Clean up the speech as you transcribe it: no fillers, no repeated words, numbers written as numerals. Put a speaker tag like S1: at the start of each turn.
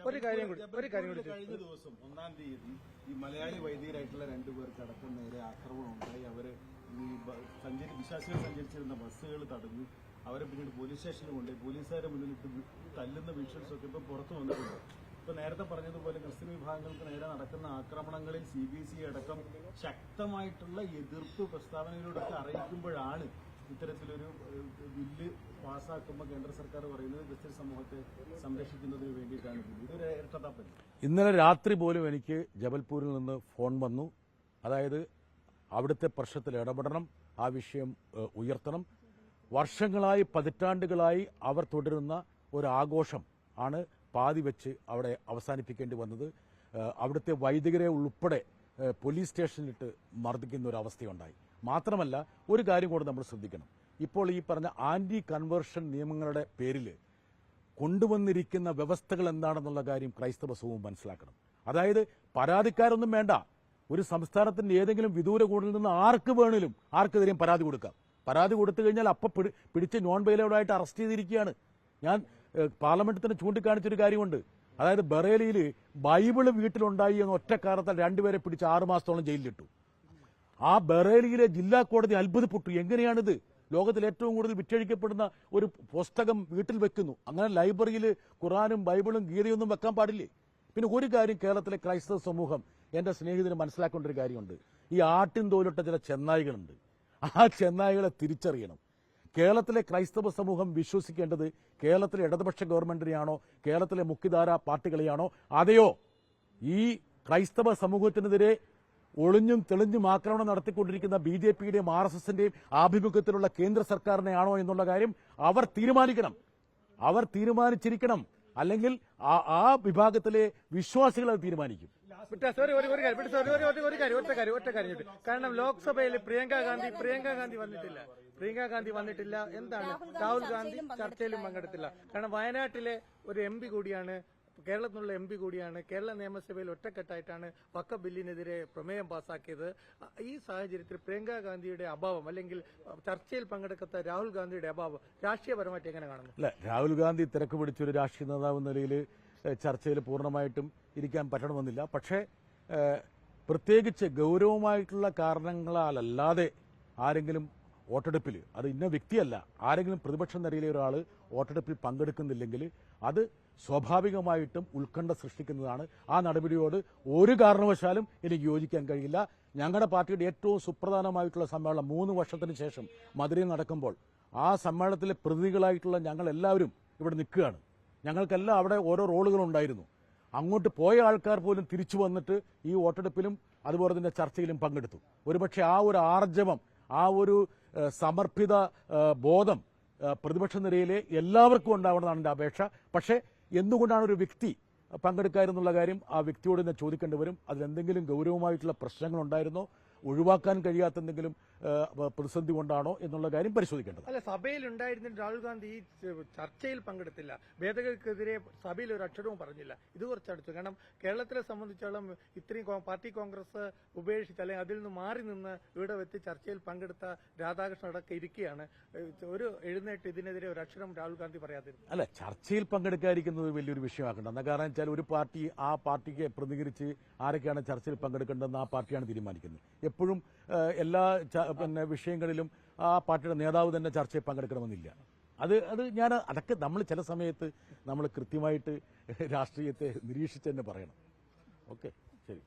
S1: ഒരു കാര്യം കൂടി
S2: കഴിഞ്ഞ ദിവസം 1-ാം തീയതി ഈ മലയാളി വൈദികരായിട്ടുള്ള 2 പേർക്ക് അടക്കം നേരെ ആക്രമണം ഉണ്ടായി. അവര് ഈ വിശ്വാസികൾ സഞ്ചരിച്ചിരുന്ന ബസ്സുകൾ തടഞ്ഞു. അവരെ പിന്നീട് പോലീസ് സ്റ്റേഷനിൽ കൊണ്ടുപോയി പോലീസുകാരെ മുന്നിലിട്ട് തല്ലുന്ന വിഷ്വൽസ് ഒക്കെ ഇപ്പൊ പുറത്തു വന്നിട്ടുണ്ട്. ഇപ്പൊ നേരത്തെ പറഞ്ഞതുപോലെ ക്രിസ്ത്യൻ വിഭാഗങ്ങൾക്ക് നേരെ നടക്കുന്ന ആക്രമണങ്ങളിൽ CBC അടക്കം ശക്തമായിട്ടുള്ള എതിർപ്പ് പ്രസ്താവനയിലൂടെ അറിയിക്കുമ്പോഴാണ് ഇത്തരത്തിലൊരു ബില്ല് പാസ്സാക്കുമ്പോൾ കേന്ദ്ര സർക്കാർ പറയുന്നത് ക്രിസ്ത്യൻ സമൂഹത്തെ സംരക്ഷിക്കുന്നതിന് വേണ്ടിയിട്ടാണ്. ഇതൊരു ഇരട്ടത്താപ്പല്ലേ?
S3: ഇന്നലെ രാത്രി പോലും എനിക്ക് ജബൽപൂരിൽ നിന്ന് ഫോൺ വന്നു. അതായത് അവിടുത്തെ പ്രശ്നത്തിൽ ഇടപെടണം, ആ വിഷയം ഉയർത്തണം. വർഷങ്ങളായി പതിറ്റാണ്ടുകളായി അവർ തുടരുന്ന ഒരു ആഘോഷം ആണ് പാതി വെച്ച് അവിടെ അവസാനിപ്പിക്കേണ്ടി വന്നത്. അവിടുത്തെ വൈദികരെ ഉൾപ്പെടെ പോലീസ് സ്റ്റേഷനിലിട്ട് മർദ്ദിക്കുന്ന ഒരു അവസ്ഥയുണ്ടായി. മാത്രമല്ല ഒരു കാര്യം കൂടെ നമ്മൾ ശ്രദ്ധിക്കണം. ഇപ്പോൾ ഈ പറഞ്ഞ ആന്റി കൺവേർഷൻ നിയമങ്ങളുടെ പേരിൽ കൊണ്ടുവന്നിരിക്കുന്ന വ്യവസ്ഥകൾ എന്താണെന്നുള്ള കാര്യം ക്രൈസ്തവ സമൂഹം മനസ്സിലാക്കണം. അതായത് പരാതിക്കാരൊന്നും വേണ്ട, ഒരു സംസ്ഥാനത്തിന്റെ ഏതെങ്കിലും വിദൂര കൂടിൽ നിന്ന് ആർക്ക് വേണേലും ആർക്കെതിരെയും പരാതി കൊടുക്കാം. പരാതി കൊടുത്തു കഴിഞ്ഞാൽ അപ്പം പിടിച്ച് നോൺ ബെയിലബിളായിട്ട് അറസ്റ്റ് ചെയ്തിരിക്കുകയാണ്. ഞാൻ പാർലമെന്റിൽ തന്നെ ചൂണ്ടിക്കാണിച്ചൊരു കാര്യമുണ്ട്. അതായത് ബറേലിയിൽ ബൈബിള് വീട്ടിലുണ്ടായി എന്ന ഒറ്റ കാരണത്താൽ 2 പേരെ പിടിച്ച് 6 മാസത്തോളം ജയിലിലിട്ടു. ആ ബറേലിയിലെ ജില്ലാ കോടതി അത്ഭുതപ്പെട്ടു. എങ്ങനെയാണിത്? ലോകത്തിൽ ഏറ്റവും കൂടുതൽ വിറ്റഴിക്കപ്പെടുന്ന ഒരു പുസ്തകം വീട്ടിൽ വെക്കുന്നു. അങ്ങനെ ലൈബ്രറിയിൽ ഖുറാനും ബൈബിളും ഗീതയൊന്നും വെക്കാൻ പാടില്ലേ? പിന്നെ ഒരു കാര്യം കേരളത്തിലെ ക്രൈസ്തവ സമൂഹം എന്റെ സ്നേഹിതന് മനസ്സിലാക്കേണ്ട ഒരു കാര്യമുണ്ട്. ഈ ആട്ടിൻ തോലിട്ട ചില ചെന്നായികളുണ്ട്. ആ ചെന്നായികളെ തിരിച്ചറിയണം. കേരളത്തിലെ ക്രൈസ്തവ സമൂഹം വിശ്വസിക്കേണ്ടത് കേരളത്തിലെ ഇടതുപക്ഷ ഗവൺമെന്റിനെയാണോ കേരളത്തിലെ മുഖ്യധാര പാർട്ടികളെയാണോ അതെയോ ഈ ക്രൈസ്തവ സമൂഹത്തിനെതിരെ ഒളിഞ്ഞും തെളിഞ്ഞും ആക്രമണം നടത്തിക്കൊണ്ടിരിക്കുന്ന BJPയുടെയും RSSന്റെയും ആഭിമുഖ്യത്തിലുള്ള കേന്ദ്ര സർക്കാരിനെയാണോ എന്നുള്ള കാര്യം അവർ തീരുമാനിക്കണം. അവർ തീരുമാനിച്ചിരിക്കണം. അല്ലെങ്കിൽ ആ വിഭാഗത്തിലെ വിശ്വാസികൾ അത് തീരുമാനിക്കും.
S1: ഒറ്റ കാര്യം കാരണം ലോക്സഭയിൽ പ്രിയങ്ക ഗാന്ധി വന്നിട്ടില്ല. എന്താണ് രാഹുൽ ഗാന്ധി ചർച്ചയിലും പങ്കെടുത്തില്ല. കാരണം വയനാട്ടിലെ ഒരു MP കൂടിയാണ്, കേരളത്തിലുള്ള MP കൂടിയാണ്. കേരള നിയമസഭയിൽ ഒറ്റക്കെട്ടായിട്ടാണ് വഖഫ് ബില്ലിനെതിരെ പ്രമേയം പാസാക്കിയത്. ഈ സാഹചര്യത്തിൽ പ്രിയങ്ക ഗാന്ധിയുടെ അഭാവം അല്ലെങ്കിൽ ചർച്ചയിൽ പങ്കെടുക്കാത്ത രാഹുൽ ഗാന്ധിയുടെ അഭാവം രാഷ്ട്രീയപരമായിട്ട് എങ്ങനെ കാണുന്നു?
S3: അല്ല, രാഹുൽ ഗാന്ധി തിരക്ക് പിടിച്ചൊരു രാഷ്ട്രീയ നേതാവ് നിലയിൽ ചർച്ചയിൽ പൂർണ്ണമായിട്ടും ഇരിക്കാൻ പറ്റണമെന്നില്ല. പക്ഷേ പ്രത്യേകിച്ച് ഗൗരവമായിട്ടുള്ള കാരണങ്ങളാലല്ലാതെ ആരെങ്കിലും വോട്ടെടുപ്പിൽ, അത് ഇന്ന വ്യക്തിയല്ല, ആരെങ്കിലും പ്രതിപക്ഷ നിരയിലെ ഒരാൾ വോട്ടെടുപ്പിൽ പങ്കെടുക്കുന്നില്ലെങ്കിൽ അത് സ്വാഭാവികമായിട്ടും ഉത്കണ്ഠ സൃഷ്ടിക്കുന്നതാണ്. ആ നടപടിയോട് ഒരു കാരണവശാലും എനിക്ക് യോജിക്കാൻ കഴിയില്ല. ഞങ്ങളുടെ പാർട്ടിയുടെ ഏറ്റവും സുപ്രധാനമായിട്ടുള്ള സമ്മേളനം 3 വർഷത്തിന് ശേഷം മധുരയിൽ നടക്കുമ്പോൾ ആ സമ്മേളനത്തിലെ പ്രതിനിധികളായിട്ടുള്ള ഞങ്ങൾ എല്ലാവരും ഇവിടെ നിൽക്കുകയാണ്. ഞങ്ങൾക്കെല്ലാം അവിടെ ഓരോ റോളുകളുണ്ടായിരുന്നു. അങ്ങോട്ട് പോയ ആൾക്കാർ പോലും തിരിച്ചു വന്നിട്ട് ഈ വോട്ടെടുപ്പിലും അതുപോലെ തന്നെ ചർച്ചയിലും പങ്കെടുത്തു. ഒരുപക്ഷെ ആ ഒരു ആർജവം, ആ ഒരു സമർപ്പിത ബോധം പ്രതിപക്ഷ നിരയിലെ എല്ലാവർക്കും ഉണ്ടാവണമെന്നാണ് എൻ്റെ അപേക്ഷ. പക്ഷേ എന്തുകൊണ്ടാണ് ഒരു വ്യക്തി പങ്കെടുക്കാനെന്നുള്ള കാര്യം ആ വ്യക്തിയോട് തന്നെ ചോദിക്കേണ്ടി വരും. അതിലെന്തെങ്കിലും ഗൗരവമായിട്ടുള്ള പ്രശ്നങ്ങളുണ്ടായിരുന്നോ, ഒഴിവാക്കാൻ കഴിയാത്ത എന്തെങ്കിലും പ്രതിസന്ധി കൊണ്ടാണോ എന്നുള്ള കാര്യം പരിശോധിക്കേണ്ടത്.
S1: അല്ല, സഭയിൽ ഉണ്ടായിരുന്ന രാഹുൽ ഗാന്ധി ഈ ചർച്ചയിൽ പങ്കെടുത്തില്ല. ഭേദഗതിക്കെതിരെ സഭയിൽ ഒരു അക്ഷരവും പറഞ്ഞില്ല. ഇത് കുറച്ചടുത്തു. കാരണം കേരളത്തിലെ സംബന്ധിച്ചോളം ഇത്രയും പാർട്ടി കോൺഗ്രസ് ഉപേക്ഷിച്ച് അല്ലെങ്കിൽ അതിൽ നിന്ന് മാറി നിന്ന് ഇവിടെ വെച്ച് ചർച്ചയിൽ പങ്കെടുത്ത രാധാകൃഷ്ണൻ അടക്കം ഇരിക്കുകയാണ്. ഒരു എഴുന്നേറ്റ് ഇതിനെതിരെ ഒരു അക്ഷരം രാഹുൽ ഗാന്ധി പറയാതിരുന്നു.
S3: അല്ല, ചർച്ചയിൽ പങ്കെടുക്കാതിരിക്കുന്നത് വലിയൊരു വിഷയമാക്കേണ്ട. എന്താ കാരണം വെച്ചാൽ ഒരു പാർട്ടി ആ പാർട്ടിക്ക് പ്രതികരിച്ച് ആരൊക്കെയാണ് ചർച്ചയിൽ പങ്കെടുക്കേണ്ടതെന്ന് ആ പാർട്ടിയാണ് തീരുമാനിക്കുന്നത്. എപ്പോഴും എല്ലാ വിഷയങ്ങളിലും ആ പാർട്ടിയുടെ നേതാവ് തന്നെ ചർച്ചയിൽ പങ്കെടുക്കണമെന്നില്ല. അതൊക്കെ നമ്മൾ ചില സമയത്ത് നമ്മൾ കൃത്യമായിട്ട് രാഷ്ട്രീയത്തെ നിരീക്ഷിച്ച് തന്നെ പറയണം. ഓക്കെ, ശരി.